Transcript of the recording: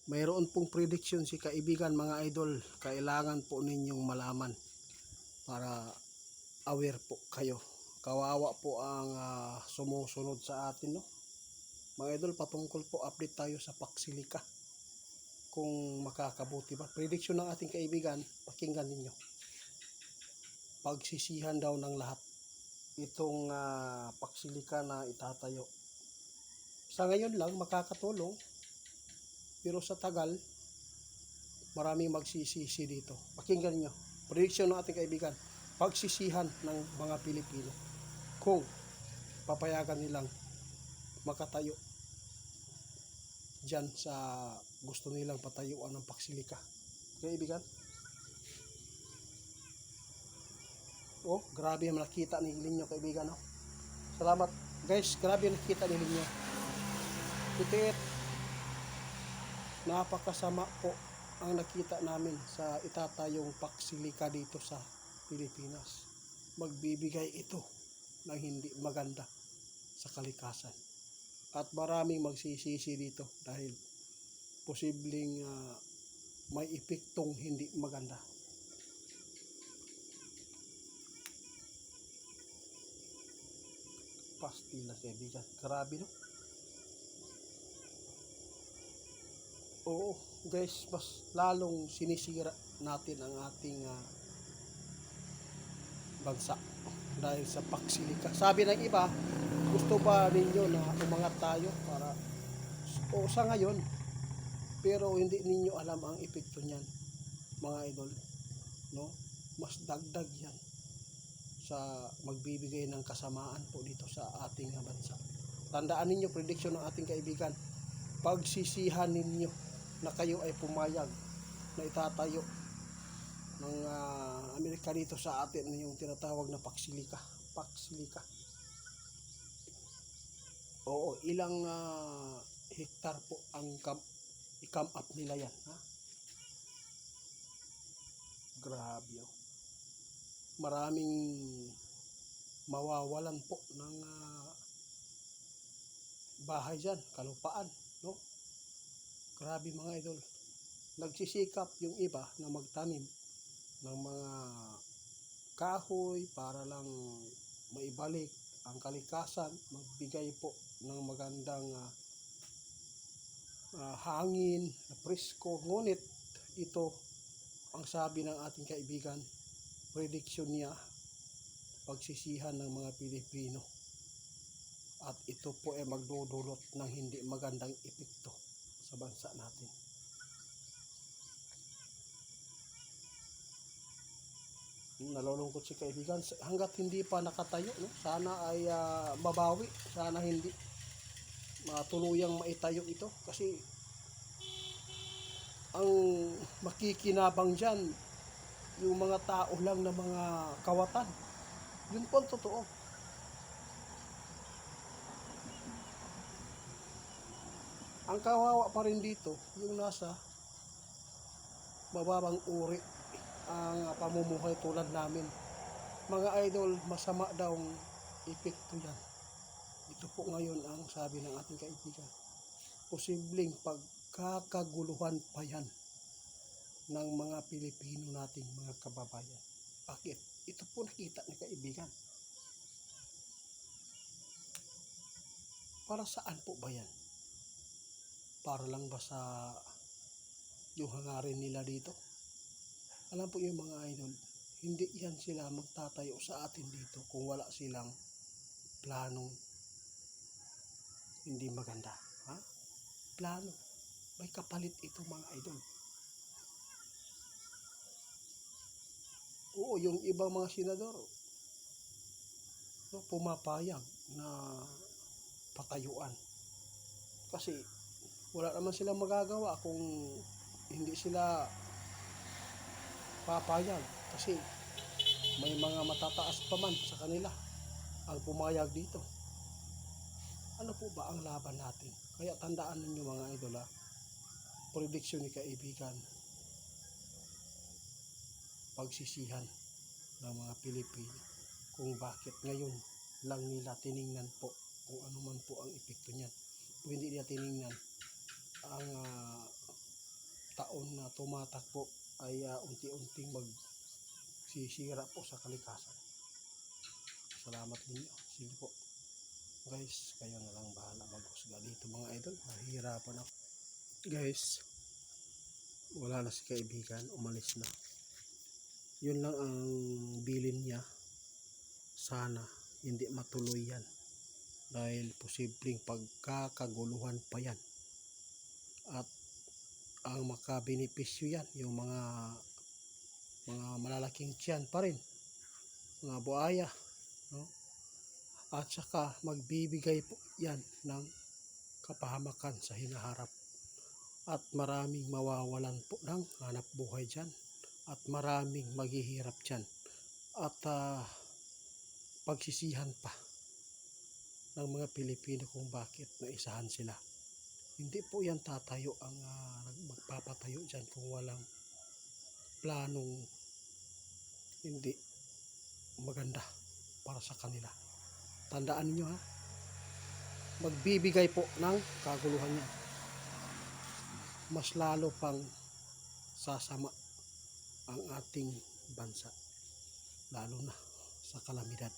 Mayroon pong prediction si kaibigan mga idol. Kailangan po ninyong malaman para aware po kayo. Kawawa po ang sumusunod sa atin, no? Mga idol, patungkol po update tayo sa Paksilika. Kung makakabuti ba. Prediction ng ating kaibigan, pakinggan ninyo. Pagsisihan daw ng lahat itong Paksilika na itatayo. Sa ngayon lang makakatulong, pero sa tagal maraming magsisisi dito. Pakinggan niyo. Prediction ng ating kaibigan, pagsisihan ng mga Pilipino kung papayagan nilang makatayo dyan sa gusto nilang patayuan ng Paksilika. Kaibigan, oh, grabe yung nakita ni Linyo, kaibigan, oh. Salamat guys, grabe yung nakita ni Linyo. Titit, napakasama po ang nakita namin sa itatayong Paksilika dito sa Pilipinas. Magbibigay ito ng hindi maganda sa kalikasan. At maraming magsisisi dito dahil posibleng may epektong hindi maganda. Pastila, kaibigan. Grabe, no? Oo, guys, mas lalong sinisira natin ang ating bansa dahil sa Paksilika. Sabi ng iba, gusto ba ninyo na umangat tayo para sa ngayon, pero hindi ninyo alam ang epekto niyan, mga idol, no? Mas dagdag yan sa magbibigay ng kasamaan po dito sa ating bansa. Tandaan ninyo, prediction ng ating kaibigan, pagsisihan ninyo na kayo ay pumayag na itatayo ng Amerika dito sa atin yung tinatawag na Paksilika. Paksilika. Oo, ilang hektar po ang i-come up nila yan, ha? Grabe, oh. Maraming mawawalan po ng bahay dyan, kalupaan, no? Grabe, mga idol. Nagsisikap yung iba na magtanim ng mga kahoy para lang maibalik ang kalikasan, magbigay po ng magandang hangin na presko. Ngunit ito ang sabi ng ating kaibigan, prediction niya, pagsisihan ng mga Pilipino, at ito po ay magdudulot ng hindi magandang epekto sa bansa natin. Nalulungkot si kaibigan hanggat hindi pa nakatayo, no? Sana ay mabawi, sana hindi matuluyang maitayo ito, kasi ang makikinabang dyan yung mga tao lang na mga kawatan. Yun po ang totoo. Ang kawawa pa rin dito yung nasa mababang uri ang pamumuhay tulad namin. Mga idol, masama daw ang epekto yan. Ito po ngayon ang sabi ng ating kaibigan. Posibleng pagkakaguluhan pa yan ng mga Pilipino nating mga kababayan. Bakit? Ito po nakita ni kaibigan. Para saan po ba yan? Para lang ba sa yung hangarin nila dito? Alam po yung mga idol, hindi yan sila magtatayo sa atin dito kung wala silang planong hindi maganda. Ha? Plano. May kapalit ito, mga idol. Oo, yung ibang mga senador, no, pumapayag na patayuan. Kasi wala naman silang magagawa kung hindi sila papayag, kasi may mga matataas pa man sa kanila ang pumayag dito. Ano po ba ang laban natin? Kaya tandaan ninyo, mga idol, prediction ni kaibigan, pagsisihan ng mga Pilipino kung bakit ngayon lang nila tiningnan po kung ano man po ang epekto niyan. Kung hindi nila tiningnan ang taon na tumatakbo ay unti-unting magsisira po sa kalikasan. Salamat ninyo. Sige po. Guys, kayo na lang bahala maghusga dito mga idol. Mahirapan ako. Guys, wala na si kaibigan. Umalis na. Yun lang ang bilin niya. Sana hindi matuloy yan. Dahil posibleng pagkakaguluhan pa yan. At ang makabenepisyo yan, yung mga malalaking tiyan pa rin. Mga buaya. No? At saka magbibigay po yan ng kapahamakan sa hinaharap. At maraming mawawalan po ng hanap buhay dyan. At maraming maghihirap dyan. At pagsisihan pa ng mga Pilipino kung bakit naisahan sila. Hindi po yan tatayo ang magpapatayo dyan kung walang planong hindi maganda para sa kanila. Tandaan niyo ha, magbibigay po ng kaguluhan yan. Mas lalo pang sasama ang ating bansa, lalo na sa kalamidad.